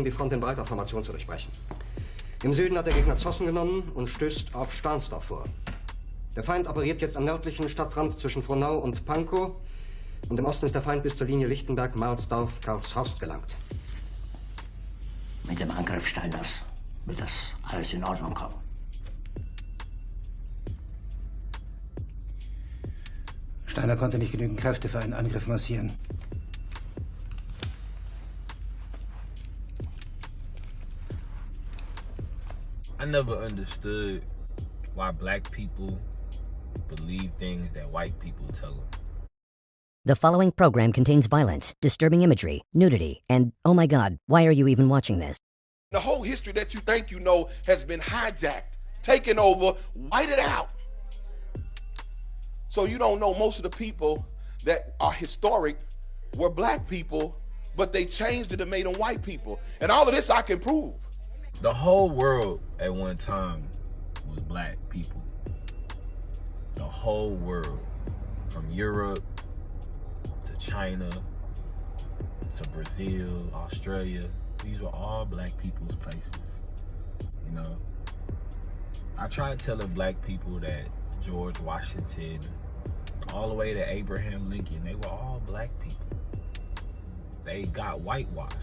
die Front in breiter Formation zu durchbrechen. Im Süden hat der Gegner Zossen genommen und stößt auf Stahnsdorf vor. Der Feind operiert jetzt am nördlichen Stadtrand zwischen Frohnau und Pankow und im Osten ist der Feind bis zur Linie Lichtenberg-Marsdorf-Karlshorst gelangt. Mit dem Angriff Steiners wird das alles in Ordnung kommen. Steiner konnte nicht genügend Kräfte für einen Angriff massieren. I never understood why black people believe things that white people tell them. The following program contains violence, disturbing imagery, nudity, and, oh my God, why are you even watching this? The whole history that you think you know has been hijacked, taken over, whited out. So you don't know most of the people that are historic were black people, but they changed it and made them white people. And all of this I can prove. The whole world at one time was black people. The whole world, from Europe to China to Brazil, Australia, these were all black people's places, you know. I tried telling black people that George Washington, all the way to Abraham Lincoln, they were all black people. They got whitewashed.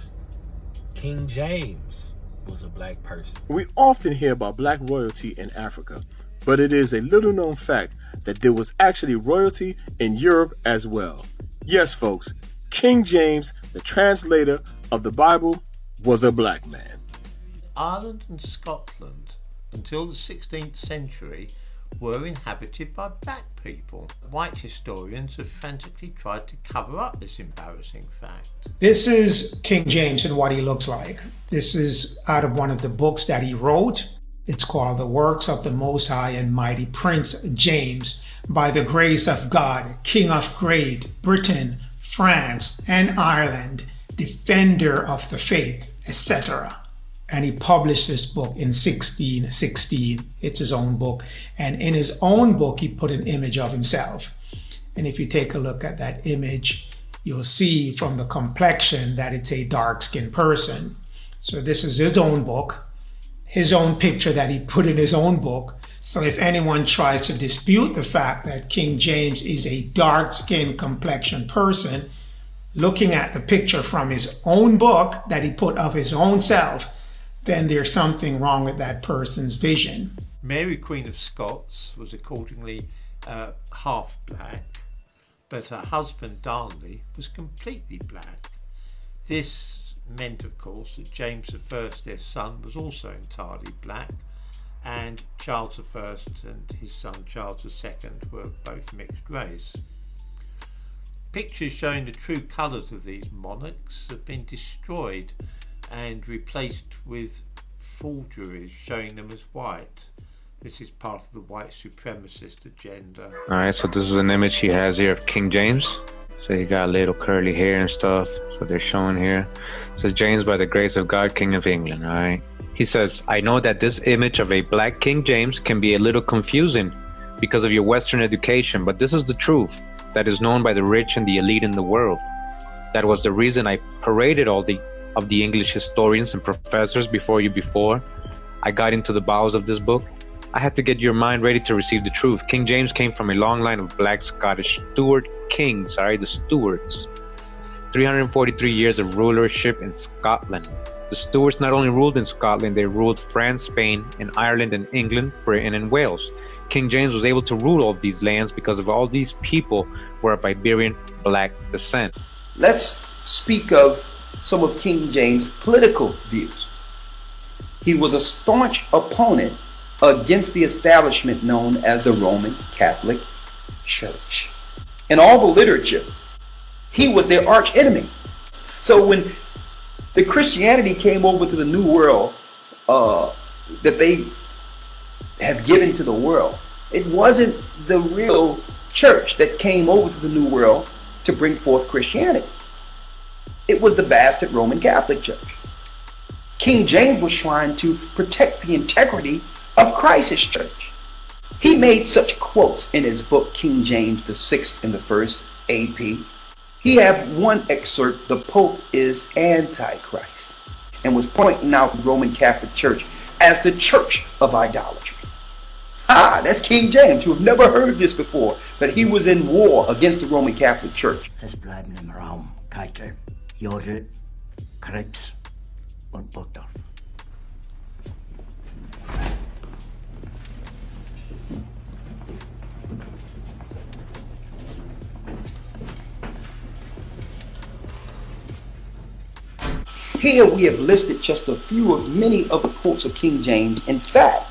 King James was a black person. We often hear about black royalty in Africa, but it is a little known fact that there was actually royalty in Europe as well. Yes, folks, King James, the translator of the Bible, was a black man. Ireland and Scotland, until the 16th century, were inhabited by black people. White historians have frantically tried to cover up this embarrassing fact. This is King James and what he looks like. This is out of one of the books that he wrote. It's called The Works of the Most High and Mighty Prince James, by the grace of God, King of Great Britain, France, and Ireland, defender of the faith, etc. And he published this book in 1616. It's his own book. And in his own book, he put an image of himself. And if you take a look at that image, you'll see from the complexion that it's a dark-skinned person. So this is his own book, his own picture that he put in his own book. So if anyone tries to dispute the fact that King James is a dark-skinned complexion person, looking at the picture from his own book that he put of his own self, then there's something wrong with that person's vision. Mary, Queen of Scots, was accordingly half black, but her husband Darnley was completely black. This meant, of course, that James I, their son, was also entirely black, and Charles I and his son Charles II were both mixed race. Pictures showing the true colours of these monarchs have been destroyed and replaced with forgeries showing them as white. This is part of the white supremacist agenda. Alright, so this is an image he has here of King James. So he got little curly hair and stuff, so they're showing here. It says, James by the grace of God, King of England, alright? He says, I know that this image of a black King James can be a little confusing because of your Western education, but this is the truth that is known by the rich and the elite in the world. That was the reason I paraded all of the English historians and professors before I got into the bowels of this book. I had to get your mind ready to receive the truth. King James came from a long line of black Scottish Stuart kings, the Stuarts. 343 years of rulership in Scotland. The Stuarts not only ruled in Scotland, they ruled France, Spain, and Ireland and England, Britain, and Wales. King James was able to rule all of these lands because of all these people were of Iberian black descent. Let's speak of some of King James' political views. He was a staunch opponent against the establishment known as the Roman Catholic Church. In all the literature, he was their arch enemy. So when the Christianity came over to the New World that they have given to the world, it wasn't the real church that came over to the New World to bring forth Christianity. It was the bastard Roman Catholic Church. King James was trying to protect the integrity of Christ's church. He made such quotes in his book, King James the Sixth and the First AP. He have one excerpt, the Pope is Antichrist. and was pointing out the Roman Catholic Church as the church of idolatry. That's King James, who have never heard this before, that he was in war against the Roman Catholic Church. Es bleiben im Raum Keitel, Jode, Krebs und Butter. Here we have listed just a few of many of the quotes of King James. In fact,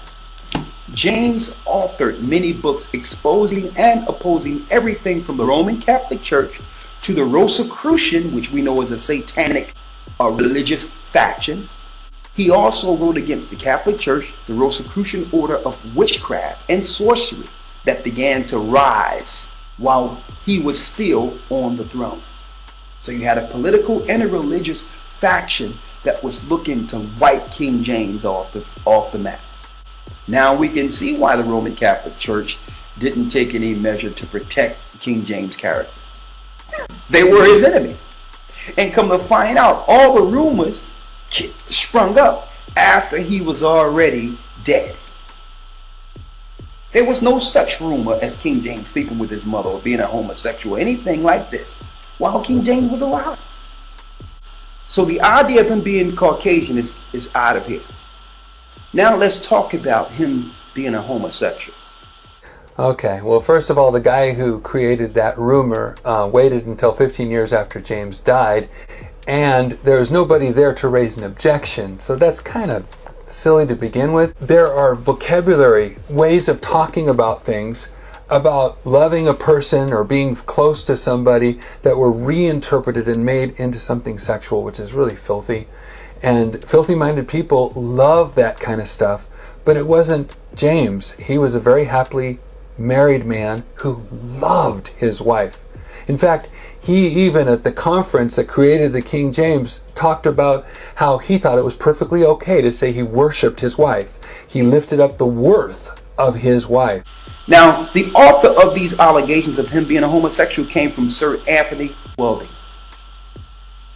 James authored many books exposing and opposing everything from the Roman Catholic Church to the Rosicrucian, which we know is a satanic religious faction. He also wrote against the Catholic Church, the Rosicrucian order of witchcraft and sorcery that began to rise while he was still on the throne. So you had a political and a religious faction that was looking to wipe King James off the map. Now we can see why the Roman Catholic Church didn't take any measure to protect King James' character. They were his enemy. And come to find out, all the rumors sprung up after he was already dead. There was no such rumor as King James sleeping with his mother or being a homosexual or anything like this while King James was alive. So the idea of him being Caucasian is out of here. Now let's talk about him being a homosexual. Okay, well, first of all, the guy who created that rumor waited until 15 years after James died, and there was nobody there to raise an objection, so that's kind of silly to begin with. There are vocabulary, ways of talking about things, about loving a person or being close to somebody that were reinterpreted and made into something sexual, which is really filthy. And filthy-minded people love that kind of stuff, but it wasn't James. He was a very happily married man who loved his wife. In fact, he even at the conference that created the King James talked about how he thought it was perfectly okay to say he worshipped his wife. He lifted up the worth of his wife. Now, the author of these allegations of him being a homosexual came from Sir Anthony Welding.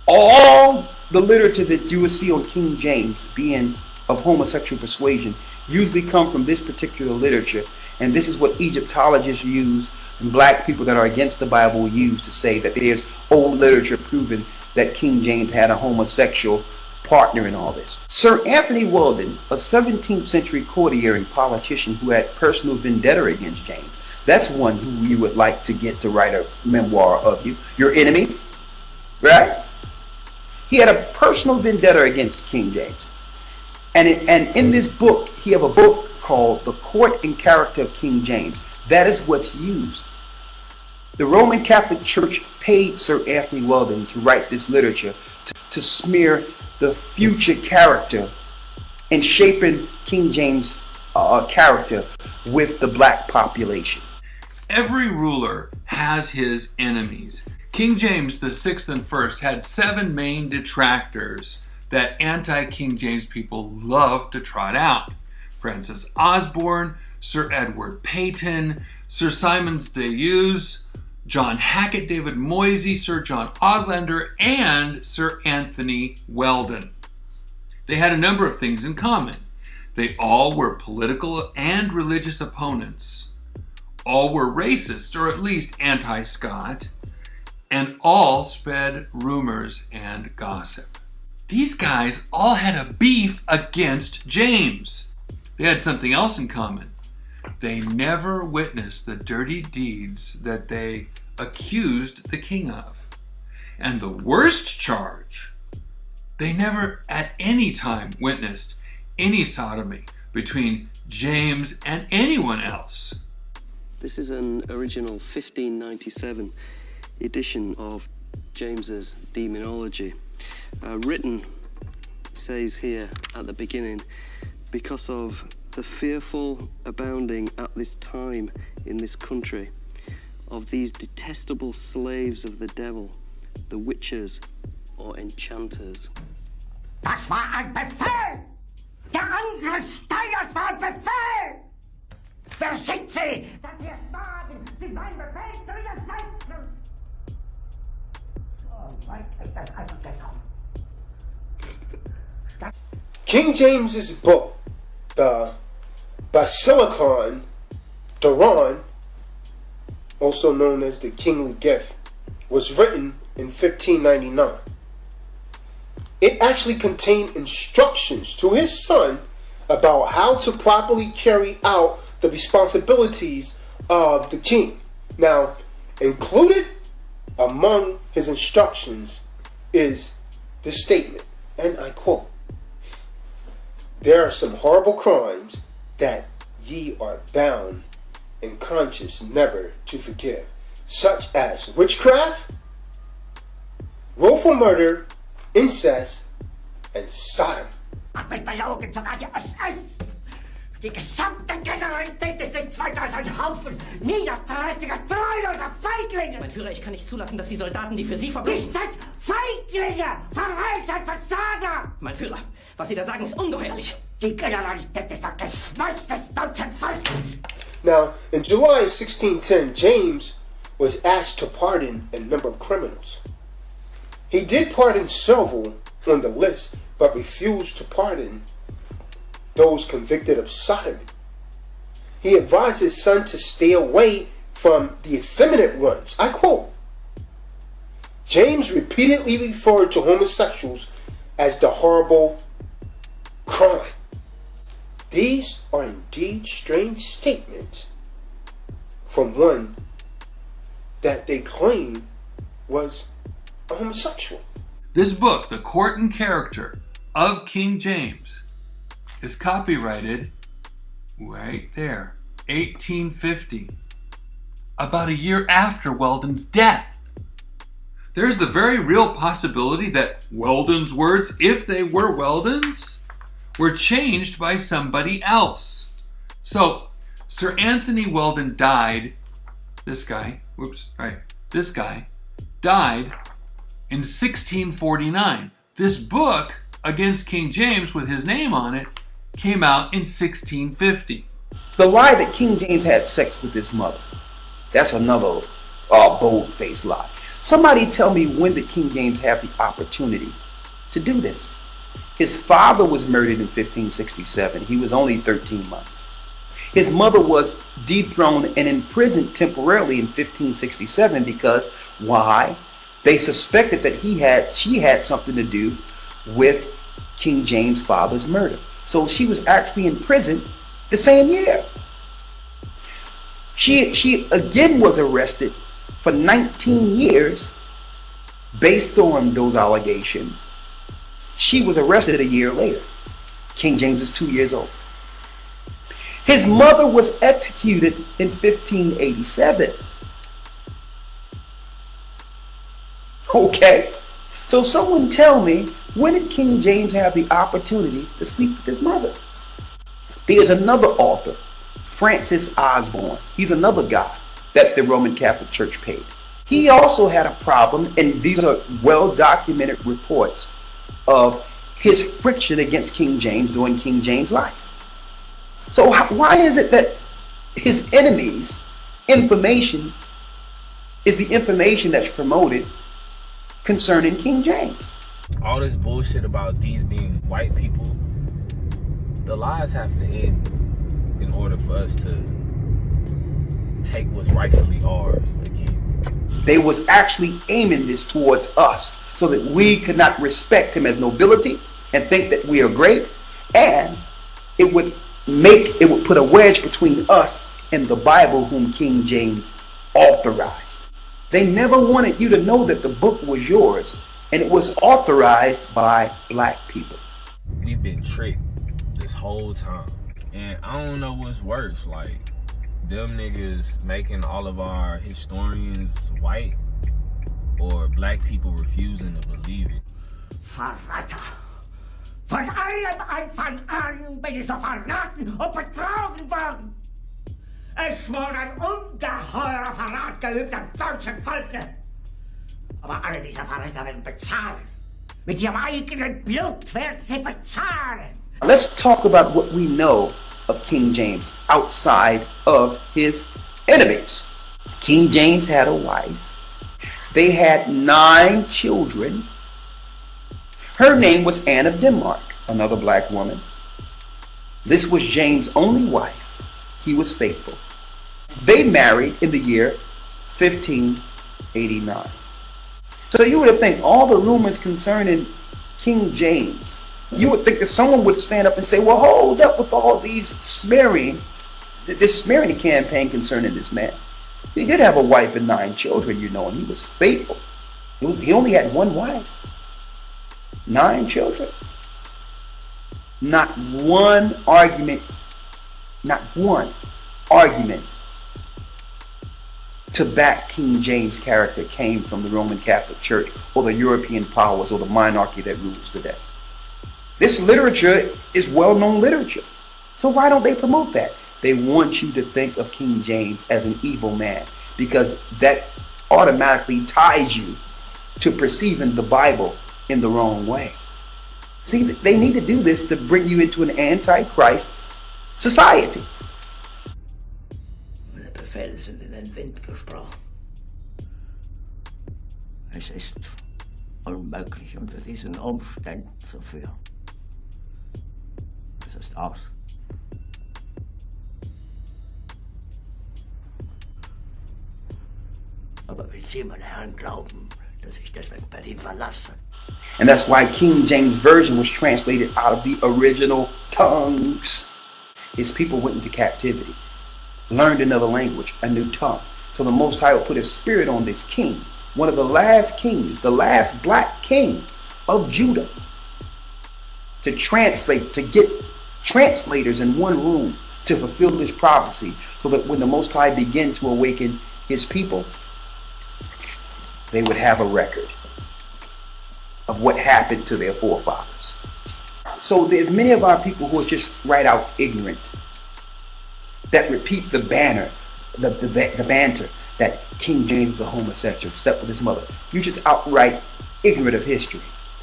All the literature that you will see on King James being of homosexual persuasion usually come from this particular literature, and this is what Egyptologists use and black people that are against the Bible use to say that there's old literature proving that King James had a homosexual partner in all this. Sir Anthony Weldon, a 17th century courtier and politician who had personal vendetta against James. That's one who you would like to get to write a memoir of you. Your enemy, right? He had a personal vendetta against King James. And in this book, he have a book called The Court and Character of King James. That is what's used. The Roman Catholic Church paid Sir Anthony Weldon to write this literature to smear the future character and shaping King James' character with the black population. Every ruler has his enemies. King James the Sixth and First had 7 main detractors that anti-King James people loved to trot out. Francis Osborne, Sir Edward Peyton, Sir Simons de Use, John Hackett, David Moisey, Sir John Oglander, and Sir Anthony Weldon. They had a number of things in common. They all were political and religious opponents. All were racist, or at least anti-Scot, and all spread rumors and gossip. These guys all had a beef against James. They had something else in common. They never witnessed the dirty deeds that they accused the king of. And the worst charge, they never at any time witnessed any sodomy between James and anyone else. This is an original 1597 edition of James's Demonology, written, says here at the beginning, because of the fearful abounding at this time in this country of these detestable slaves of the devil, the witches or enchanters. Das war ein Befehl! Der Angriff Steiners war ein Befehl! Wer schickt sie? Dass wir sagen, sie seien Befehl zu widersetzen! So weit ist das also gekommen. King James's book, the Basilicon Duran, also known as the Kingly Gift, was written in 1599. It actually contained instructions to his son about how to properly carry out the responsibilities of the king. Now, included among his instructions is this statement, and I quote, "There are some horrible crimes that ye are bound in conscience never to forgive, such as witchcraft, willful murder, incest, and Sodom." Mit Verlogen sogar die SS. Die gesamte Generalität ist nichts weiter als ein Haufen niederträchtiger, treuloser Feiglinge. Mein Führer, ich kann nicht zulassen, dass die Soldaten, die für Sie verbringen... Nicht als Feiglinge, Verräter, Versager. Mein Führer, was Sie da sagen, ist ungeheuerlich. Die Generalität ist das Geschmeiß des deutschen Volkes. Now, in July 1610, James was asked to pardon a number of criminals. He did pardon several on the list, but refused to pardon those convicted of sodomy. He advised his son to stay away from the effeminate ones. I quote, James repeatedly referred to homosexuals as the horrible crime. These are indeed strange statements from one that they claim was a homosexual. This book, The Court and Character of King James, is copyrighted right there, 1850, about a year after Weldon's death. There's the very real possibility that Weldon's words, if they were Weldon's, were changed by somebody else. So, Sir Anthony Weldon died, this guy died in 1649. This book, Against King James, with his name on it, came out in 1650. The lie that King James had sex with his mother, that's another bold-faced lie. Somebody tell me, when did King James have the opportunity to do this? His father was murdered in 1567. He was only 13 months. His mother was dethroned and imprisoned temporarily in 1567 because, why? They suspected that she had something to do with King James' father's murder. So she was actually in prison the same year. She again was arrested for 19 years based on those allegations. She was arrested a year later. King James is 2 years old. His mother was executed in 1587. Okay, so someone tell me, when did King James have the opportunity to sleep with his mother? There's another author, Francis Osborne. He's another guy that the Roman Catholic Church paid. He also had a problem, and these are well-documented reports of his friction against King James during King James' life. So why is it that his enemies' information is the information that's promoted concerning King James? All this bullshit about these being white people, the lies have to end in order for us to take what's rightfully ours again. They was actually aiming this towards us so that we could not respect him as nobility and think that we are great, and it would put a wedge between us and the Bible, whom King James authorized. They never wanted you to know that the book was yours, and it was authorized by black people. We've been tricked this whole time, and I don't know what's worse, like them niggas making all of our historians white, or black people refusing to believe it. Verräter! Von allem Anfang an bin ich so verraten und betrogen worden. Es wurde ein ungeheurer Verrat geübt am deutschen Volke. Aber alle diese Verräter werden bezahlen. Mit ihrem eigenen Blut werden sie bezahlen. Let's talk about what we know of King James outside of his enemies. King James had a wife. They had 9 children. Her name was Anne of Denmark. another black woman. This was James' only wife. He was faithful. They married in the year 1589. So you would think all the rumors concerning King James, you would think that someone would stand up and say, well, hold up with all these smearing, this smearing campaign concerning this man. He did have a wife and 9 children, you know, and he was faithful. He only had one wife, 9 children. Not one argument to back King James' character came from the Roman Catholic Church or the European powers or the monarchy that rules today. This literature is well-known literature. So why don't they promote that? They want you to think of King James as an evil man because that automatically ties you to perceiving the Bible in the wrong way. See, they need to do this to bring you into an anti-Christ society. Meine Befehle sind in den Wind gesprochen. Es ist unmöglich, unter diesen Umständen zu führen. Es ist aus. Aber will Sie, meine Herren, glauben, dass ich deswegen Berlin verlasse? And that's why King James Version was translated out of the original tongues. His people went into captivity, learned another language, a new tongue. So the Most High will put his spirit on this king, one of the last kings, the last black king of Judah, to translate, to get translators in one room to fulfill this prophecy, so that when the Most High began to awaken his people, they would have a record of what happened to their forefathers. So there's many of our people who are just right out ignorant, that repeat the banner, the banter that King James was a homosexual, slept with his mother. You're just outright ignorant of history.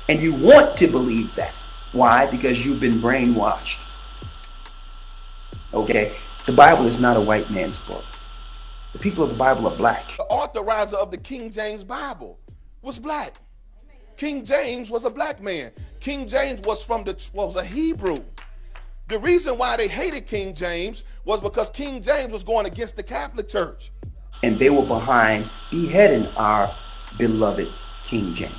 And you want to believe that. Why? Because you've been brainwashed. Okay? The Bible is not a white man's book. The people of the Bible are black. The authorizer of the King James Bible was black. King James was a black man. King James was a Hebrew. The reason why they hated King James was because King James was going against the Catholic Church. And they were behind beheading our beloved King James.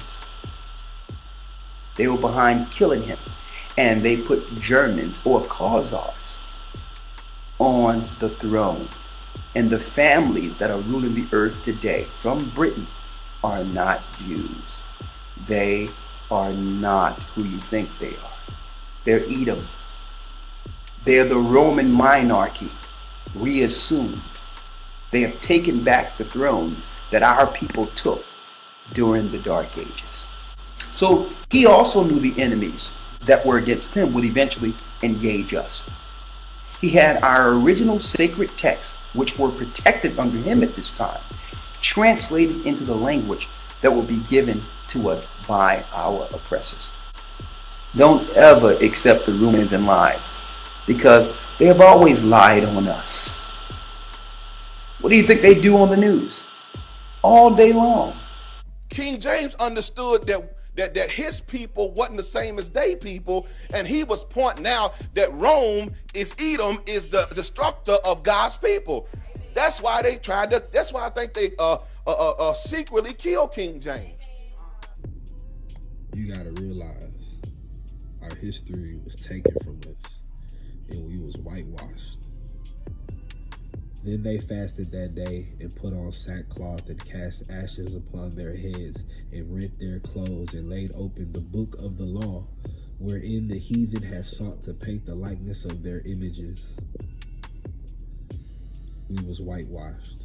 They were behind killing him. And they put Germans or Khazars on the throne. And the families that are ruling the earth today from Britain are not Jews. They are not who you think they are. They're Edom. They're the Roman monarchy reassumed. They have taken back the thrones that our people took during the Dark Ages. So he also knew the enemies that were against him would eventually engage us. He had our original sacred texts, which were protected under him at this time, translated into the language that will be given to us by our oppressors. Don't ever accept the rumors and lies, because they have always lied on us. What do you think they do on the news? All day long. King James understood that his people wasn't the same as they people, and he was pointing out that Rome is Edom, is the destructor of God's people. That's why they tried to, that's why I think they secretly killed King James. You gotta realize our history was taken from us and we was whitewashed. Then they fasted that day and put on sackcloth and cast ashes upon their heads and rent their clothes and laid open the book of the law, wherein the heathen had sought to paint the likeness of their images. We was whitewashed.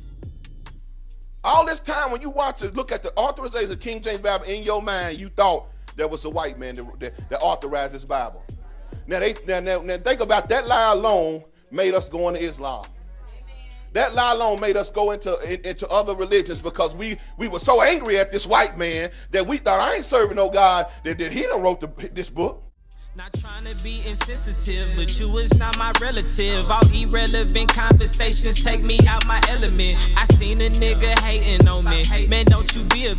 All this time when you watch it, look at the authorization of King James Bible, in your mind you thought there was a white man that authorized this Bible. Now think about that lie alone made us go into Islam. That lie alone made us go into other religions, because we were so angry at this white man that we thought, I ain't serving no God that he done wrote this book. Not trying to be insensitive, but you is not my relative. All irrelevant conversations take me out my element. I seen a nigga hating on me. Man, don't you be a